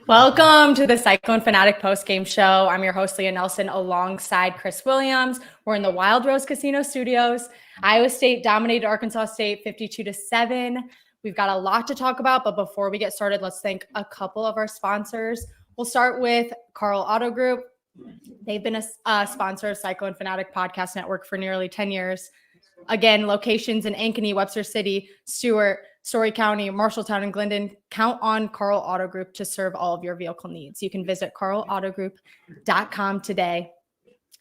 Welcome to the Cyclone Fanatic postgame show. I'm your host, Leah Nelson, alongside Chris Williams. We're in the Wild Rose Casino Studios. Iowa State dominated Arkansas State 52-7. We've got a lot to talk about, but before we get started, let's thank a couple of our sponsors. We'll start with Carl Auto Group. They've been a sponsor of Cyclone Fanatic Podcast Network for nearly 10 years. Again, locations in Ankeny, Webster City, Stewart, Story County, Marshalltown, and Glendon. Count on Carl Auto Group to serve all of your vehicle needs. You can visit carlautogroup.com today.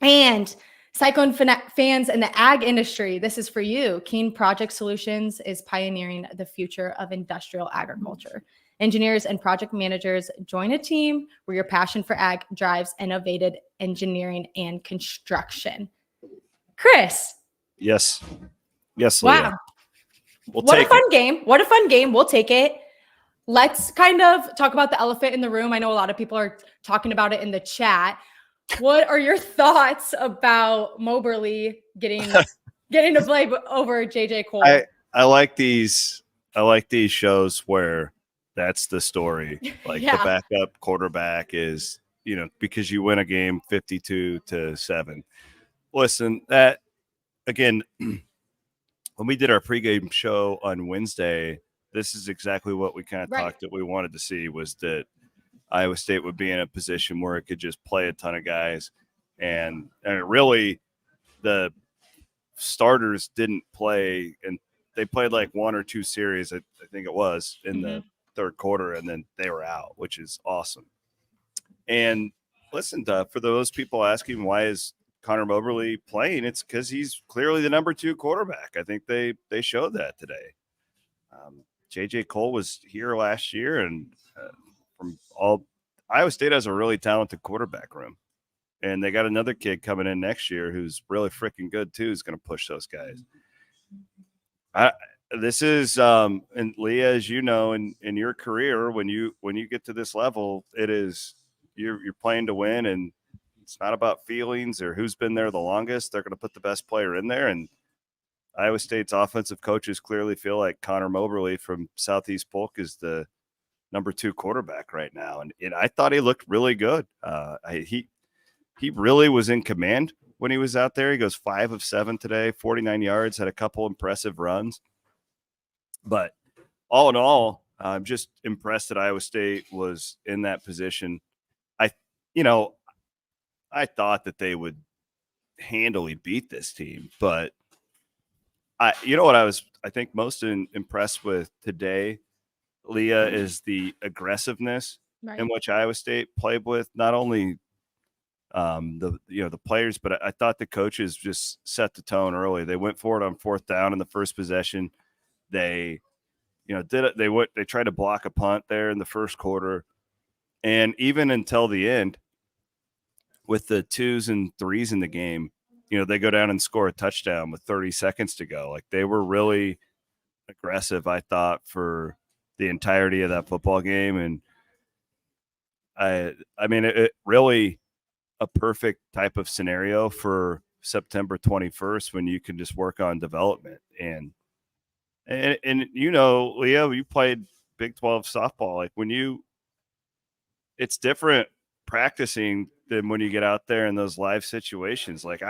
And Cyclone fans in the ag industry, this is for you. Keen Project Solutions is pioneering the future of industrial agriculture. Engineers and project managers, join a team where your passion for ag drives innovative engineering and construction. Chris. Yes, Leah. Wow. What a fun game. What a fun game. We'll take it. Let's kind of talk about the elephant in the room. I know a lot of people are talking about it in the chat. What are your thoughts about Mobberly getting to play over JJ Cole? I like these shows where that's the story. Like the backup quarterback is, because you win a game 52-7. Listen, that again, when we did our pregame show on Wednesday, this is exactly what we kind of talked that we wanted to see, was that Iowa State would be in a position where it could just play a ton of guys. And really, the starters didn't play, and they played like one or two series, I think it was, in the third quarter, and then they were out, which is awesome. And listen, for those people asking why is Conor Mobberly playing, it's because he's clearly the number 2 quarterback. I think they showed that today. JJ Cole was here last year, and from all Iowa State has a really talented quarterback room, and they got another kid coming in next year who's really freaking good too. Who's going to push those guys. This is and Leah, as you know, in your career, when you get to this level, it is you're playing to win, and it's not about feelings or who's been there the longest. They're going to put the best player in there. And Iowa State's offensive coaches clearly feel like Conor Mobberly from Southeast Polk is the number 2 quarterback right now. And I thought he looked really good. He really was in command when he was out there. He goes 5 of 7 today, 49 yards, had a couple impressive runs. But all in all, I'm just impressed that Iowa State was in that position. I thought that they would handily beat this team, but I think most impressed with today, Leah, is the aggressiveness in which Iowa State played with not only the players, but I thought the coaches just set the tone early. They went for it on 4th down in the first possession. They they tried to block a punt there in the first quarter, and even until the end, with the 2s and 3s in the game, they go down and score a touchdown with 30 seconds to go. Like, they were really aggressive, I thought, for the entirety of that football game. And I mean, it really a perfect type of scenario for September 21st when you can just work on development. And Leo, you played Big 12 softball. Like, it's different practicing than when you get out there in those live situations. Like,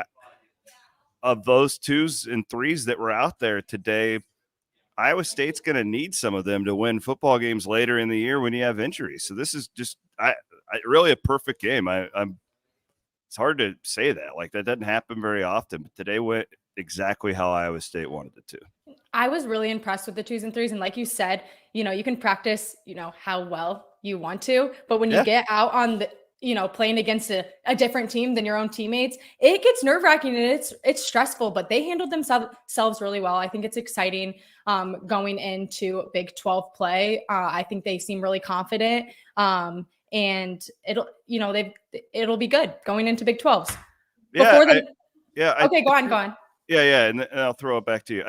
of those 2s and 3s that were out there today, Iowa State's going to need some of them to win football games later in the year when you have injuries. So this is just really a perfect game. It's hard to say that. Like, that doesn't happen very often, but today went exactly how Iowa State wanted it to. I was really impressed with the 2s and 3s. And like you said, you can practice, how well you want to, but when you get out on the, playing against a different team than your own teammates, it gets nerve-wracking and it's stressful, but they handled themselves really well. I think it's exciting going into Big 12 play. I think they seem really confident, and it'll be good going into Big 12s. Okay, go on. Yeah, and I'll throw it back to you.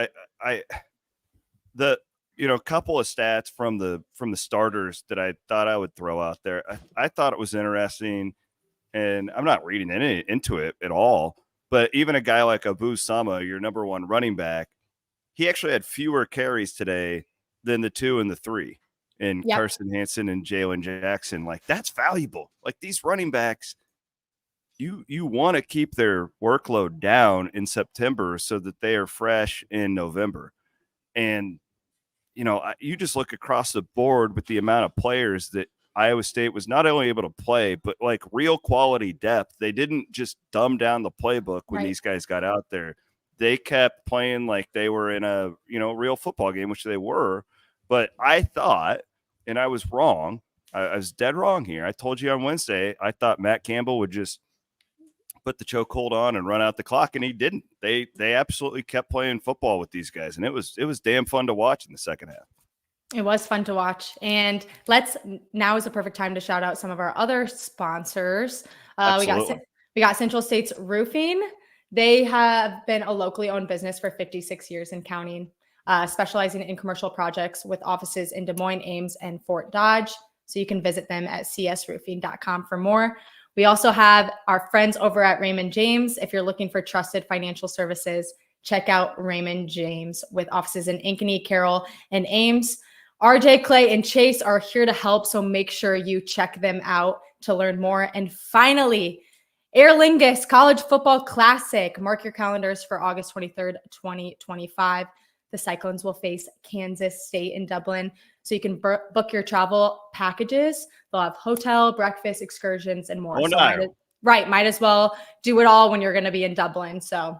Couple of stats from the starters that I thought I would throw out there. I thought it was interesting, and I'm not reading into it at all, but even a guy like Abu Sama, your number 1 running back, he actually had fewer carries today than the 2 and the 3. and Carson Hansen and Jalen Jackson. Like, that's valuable. Like, these running backs, you want to keep their workload down in September so that they are fresh in November. And, you just look across the board with the amount of players that Iowa State was not only able to play, but like real quality depth. They didn't just dumb down the playbook when these guys got out there. They kept playing like they were in a, real football game, which they were. But I thought, and I was wrong. I was dead wrong here. I told you on Wednesday, I thought Matt Campbell would just put the chokehold on and run out the clock, and he didn't. They absolutely kept playing football with these guys, and it was damn fun to watch in the second half. It was fun to watch. And now is the perfect time to shout out some of our other sponsors. We got Central States Roofing. They have been a locally owned business for 56 years and counting, specializing in commercial projects with offices in Des Moines, Ames, and Fort Dodge. So you can visit them at csroofing.com for more. We also have our friends over at Raymond James. If you're looking for trusted financial services, check out Raymond James with offices in Ankeny, Carroll, and Ames. RJ, Clay, and Chase are here to help, so make sure you check them out to learn more. And finally, Aer Lingus College Football Classic. Mark your calendars for August 23rd, 2025. The Cyclones will face Kansas State in Dublin, so you can book your travel packages. They'll have hotel, breakfast, excursions, and more. Might as well do it all when you're going to be in Dublin. So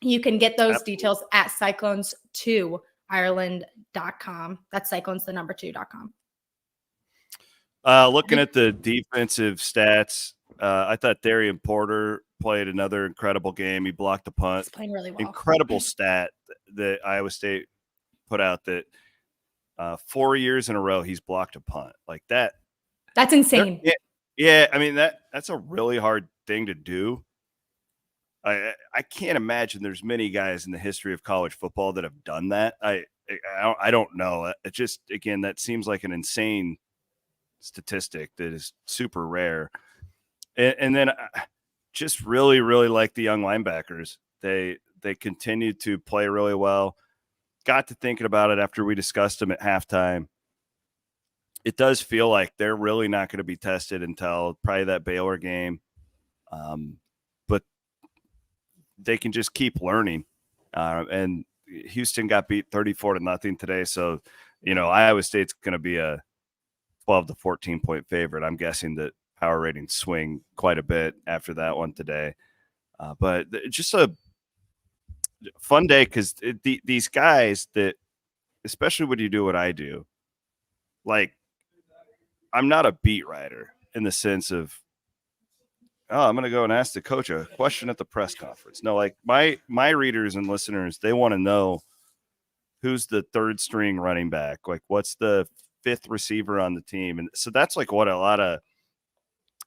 you can get those details at cyclones2ireland.com. That's cyclones2.com. Looking at the defensive stats, I thought Darian Porter played another incredible game. He blocked a punt. He's playing really well. Incredible stat that Iowa State put out that 4 years in a row he's blocked a punt. Like that. That's insane. Yeah, I mean that's a really hard thing to do. I can't imagine there's many guys in the history of college football that have done that. I don't know. It just, again, that seems like an insane statistic that is super rare. And then just really, really like the young linebackers. They continue to play really well. Got to thinking about it after we discussed them at halftime. It does feel like they're really not going to be tested until probably that Baylor game. But they can just keep learning. And Houston got beat 34-0 today. So, Iowa State's going to be a 12 to 14 point favorite. I'm guessing that power ratings swing quite a bit after that one today. But just a fun day because these guys that, especially when you do what I do, like, I'm not a beat writer in the sense of, I'm going to go and ask the coach a question at the press conference. No, like my readers and listeners, they want to know who's the third string running back. Like, what's the fifth receiver on the team? And so that's like what a lot of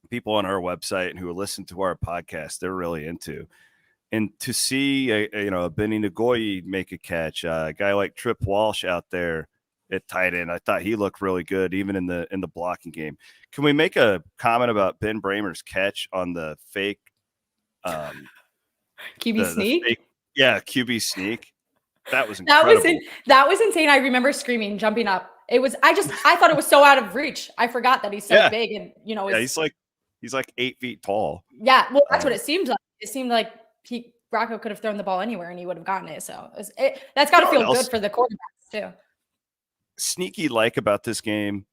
people on our website and who listen to our podcast, they're really into. And to see a Benny Nagoye make a catch, a guy like Trip Walsh out there at tight end, I thought he looked really good, even in the blocking game. Can we make a comment about Ben Bramer's catch on the fake QB sneak? QB sneak. That was incredible. That was insane. I remember screaming, jumping up. I thought it was so out of reach. I forgot that he's so big and he's like 8 feet tall. Yeah, well, that's what it seemed like. It seemed like Rocco could have thrown the ball anywhere and he would have gotten it. So that's got to feel good for the quarterbacks too. Sneaky about this game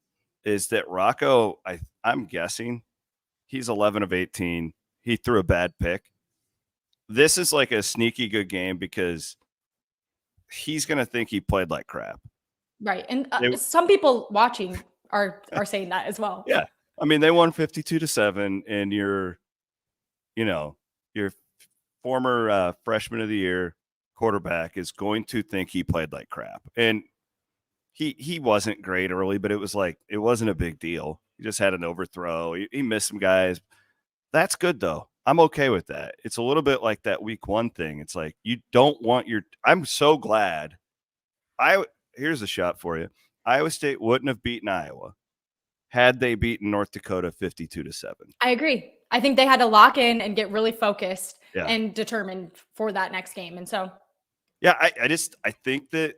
is that Rocco, I'm guessing he's 11 of 18. He threw a bad pick. This is like a sneaky good game because he's going to think he played like crap. Right. And some people watching are saying that as well. Yeah. I mean, they won 52-7 and your former freshman of the year quarterback is going to think he played like crap. And he wasn't great early, but it wasn't a big deal. He just had an overthrow. He missed some guys. That's good though. I'm okay with that. It's a little bit like that week one thing. It's like, you don't want I'm so glad. Here's a shot for you. Iowa State wouldn't have beaten Iowa had they beaten North Dakota 52-7. I agree. I think they had to lock in and get really focused and determined for that next game. And so, yeah, I think that,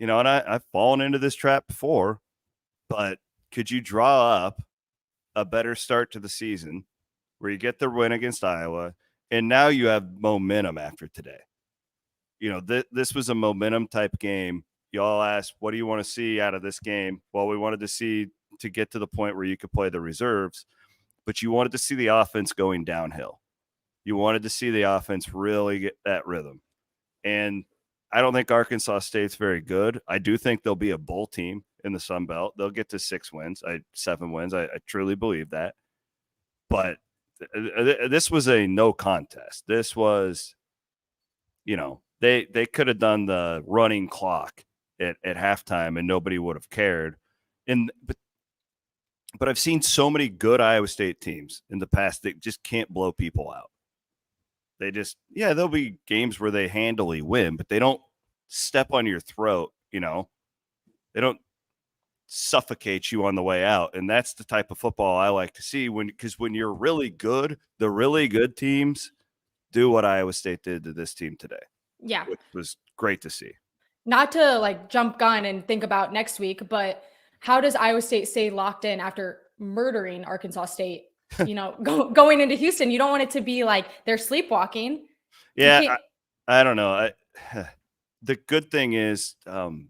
and I've fallen into this trap before, but could you draw up a better start to the season where you get the win against Iowa, and now you have momentum after today? This was a momentum type game. Y'all asked, what do you want to see out of this game? Well, we wanted to see to get to the point where you could play the reserves, but you wanted to see the offense going downhill. You wanted to see the offense really get that rhythm. And I don't think Arkansas State's very good. I do think they'll be a bowl team in the Sun Belt. They'll get to 7 wins. I truly believe that. But this was a no contest. This was, they could have done the running clock at halftime and nobody would have cared. But I've seen so many good Iowa State teams in the past that just can't blow people out. They just, there'll be games where they handily win, but they don't step on your throat, They don't suffocate you on the way out. And that's the type of football I like to see because when you're really good, the really good teams do what Iowa State did to this team today. Yeah. Which was great to see. Not to jump gun and think about next week, but how does Iowa State stay locked in after murdering Arkansas State? Going into Houston, you don't want it to be like they're sleepwalking. Yeah, I don't know. The good thing is that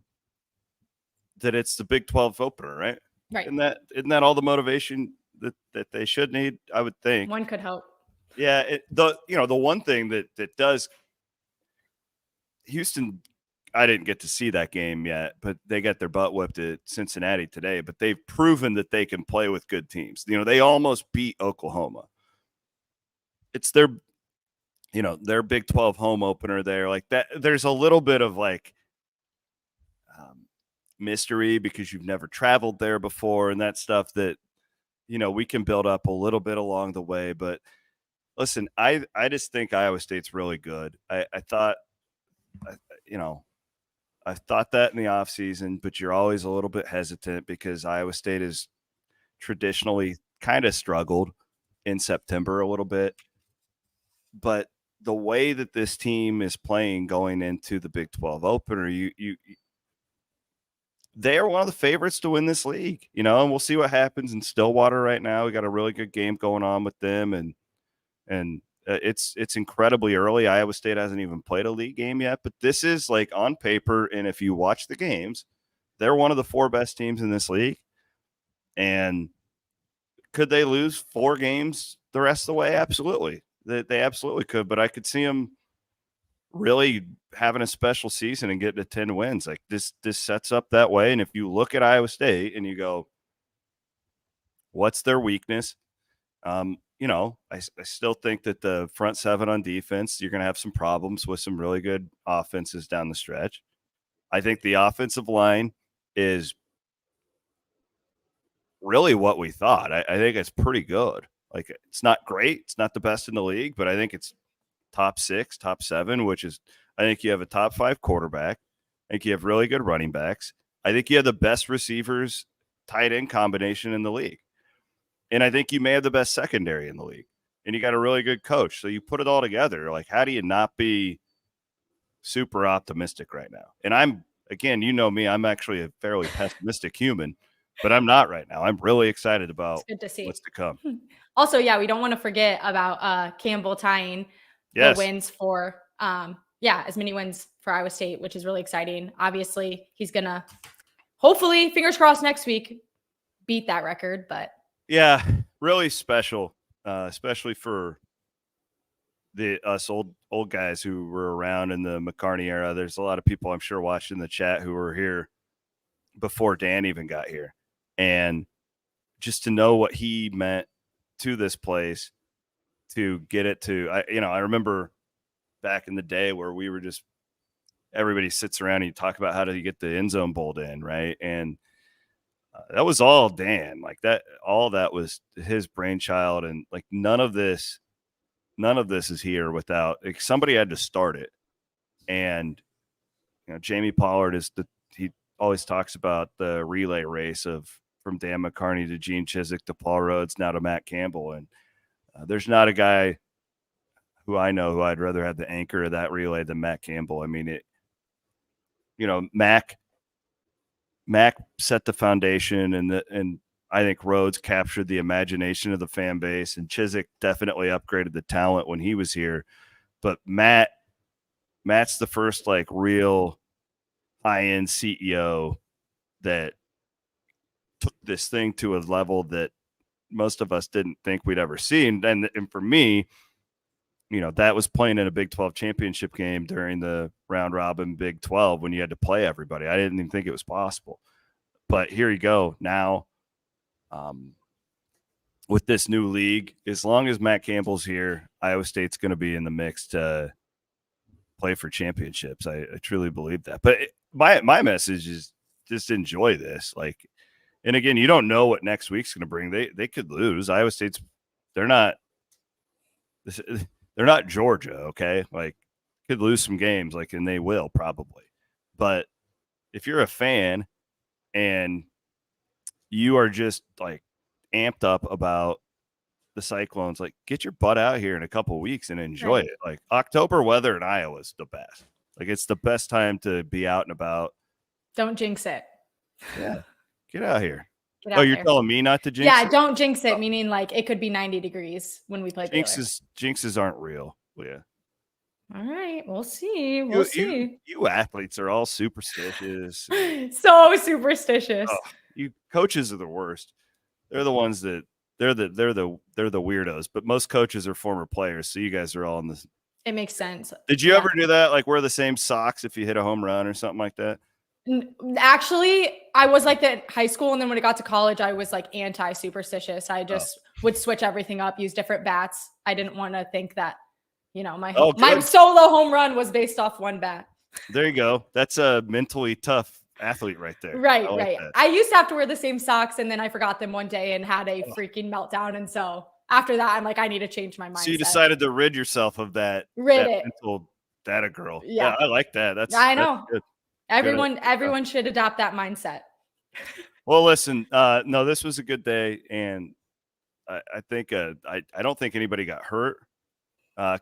it's the Big 12 opener, right? Right. Isn't that all the motivation that they should need? I would think. One could hope. Yeah, the one thing that does Houston. I didn't get to see that game yet, but they got their butt whipped at Cincinnati today. But they've proven that they can play with good teams. They almost beat Oklahoma. It's their Big 12 home opener there. Like that, there's a little bit of mystery because you've never traveled there before and that stuff that, we can build up a little bit along the way. But listen, I just think Iowa State's really good. I thought that in the offseason, but you're always a little bit hesitant because Iowa State has traditionally kind of struggled in September a little bit. But the way that this team is playing going into the Big 12 opener, they are one of the favorites to win this league, and we'll see what happens in Stillwater right now. We got a really good game going on with them, and it's incredibly early. Iowa State hasn't even played a league game yet, but this is on paper. And if you watch the games, they're one of the 4 best teams in this league. And could they lose 4 games the rest of the way? Absolutely. They absolutely could, but I could see them really having a special season and getting to 10 wins. This sets up that way. And if you look at Iowa State and you go, what's their weakness? I still think that the front 7 on defense, you're going to have some problems with some really good offenses down the stretch. I think the offensive line is really what we thought. I think it's pretty good. It's not great. It's not the best in the league, but I think it's top 6, top 7, which is, I think you have a top 5 quarterback. I think you have really good running backs. I think you have the best receivers, tight end combination in the league. And I think you may have the best secondary in the league. And you got a really good coach. So you put it all together. How do you not be super optimistic right now? And I'm, again, me, I'm actually a fairly pessimistic human, but I'm not right now. I'm really excited about what's to come. Also, we don't want to forget about Campbell tying the wins for, as many wins for Iowa State, which is really exciting. Obviously, he's going to, hopefully, fingers crossed next week, beat that record. But yeah, really special, especially for us old guys who were around in the McCarney era. There's a lot of people I'm sure watching the chat who were here before Dan even got here. And just to know what he meant to this place, to get it to, I remember back in the day where we were just, everybody sits around and you talk about how do you get the end zone bowled in, right? And that was all Dan. All that was his brainchild, and none of this is here without somebody had to start it. And Jamie Pollard he always talks about the relay race from Dan McCarney to Gene Chizik to Paul Rhodes now to Matt Campbell, and there's not a guy who I know who I'd rather have the anchor of that relay than Matt Campbell. I mean, Mac Mac set the foundation, and I think Rhodes captured the imagination of the fan base, and Chiswick definitely upgraded the talent when he was here. But Matt's the first like real high-end CEO that took this thing to a level that most of us didn't think we'd ever see. And for me, that was playing in a Big 12 championship game during the round robin Big 12 when you had to play everybody. I didn't even think it was possible. But here you go now. With this new league, as long as Matt Campbell's here, Iowa State's going to be in the mix to play for championships. I truly believe that. But my message is just enjoy this. Like, and again, you don't know what next week's going to bring. They could lose. Iowa State's they're not Georgia, okay? Like, could lose some games, like, and they will probably. But if you're a fan and you are just like amped up about the Cyclones, like, get your butt out here in a couple of weeks and enjoy it. Like, October weather in Iowa is the best. Like, it's the best time to be out and about. Don't jinx it. Yeah. Get out here. You're telling me not to jinx it? Yeah, don't jinx it, meaning like it could be 90 degrees when we play Jinxes aren't real, Leah. All right, we'll see. We'll see. You athletes are all superstitious. So superstitious. Oh, you coaches are the worst. They're the ones that they're the weirdos. But most coaches are former players, so you guys are all in this. It makes sense. Did you ever do that? Like, wear the same socks if you hit a home run or something like that? Actually, I was like that in high school, and then when it got to college, I was like anti-superstitious. I just would switch everything up, use different bats. I didn't want to think that, my solo home run was based off one bat. There you go. That's a mentally tough athlete right there. Right. I used to have to wear the same socks, and then I forgot them one day and had a freaking meltdown. And so after that, I'm like, I need to change my mindset. So you decided to rid yourself of that mental data girl. Yeah, I like that. I know. That's everyone should adopt that mindset. Well, listen, no, this was a good day, and I think I don't think anybody got hurt.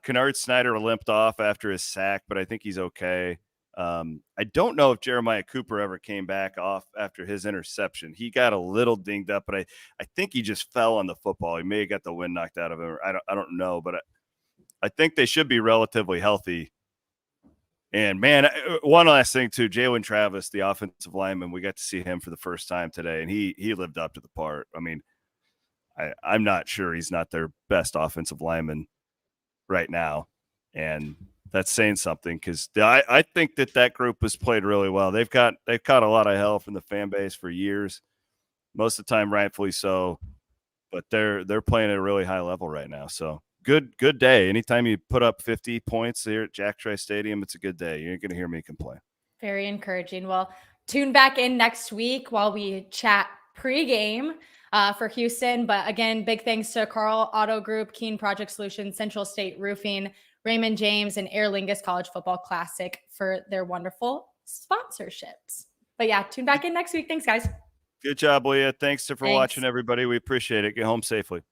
Kennard Snyder limped off after his sack, but I think he's okay. I don't know if Jeremiah Cooper ever came back off after his interception. He got a little dinged up, but I think he just fell on the football. He may have got the wind knocked out of him. I don't know, but I think they should be relatively healthy. And, man, one last thing, too, Jalen Travis, the offensive lineman, we got to see him for the first time today, and he lived up to the part. I mean, I'm not sure he's not their best offensive lineman right now, and that's saying something because I think that group has played really well. They've caught a lot of hell from the fan base for years, most of the time rightfully so, but they're playing at a really high level right now, so. Good day. Anytime you put up 50 points here at Jack Trice Stadium, it's a good day. You ain't going to hear me complain. Very encouraging. Well, tune back in next week while we chat pregame for Houston. But again, big thanks to Carl Auto Group, Keen Project Solutions, Central State Roofing, Raymond James, and Aer Lingus College Football Classic for their wonderful sponsorships. But yeah, tune back in next week. Thanks, guys. Good job, Leah. Thanks for watching, everybody. We appreciate it. Get home safely.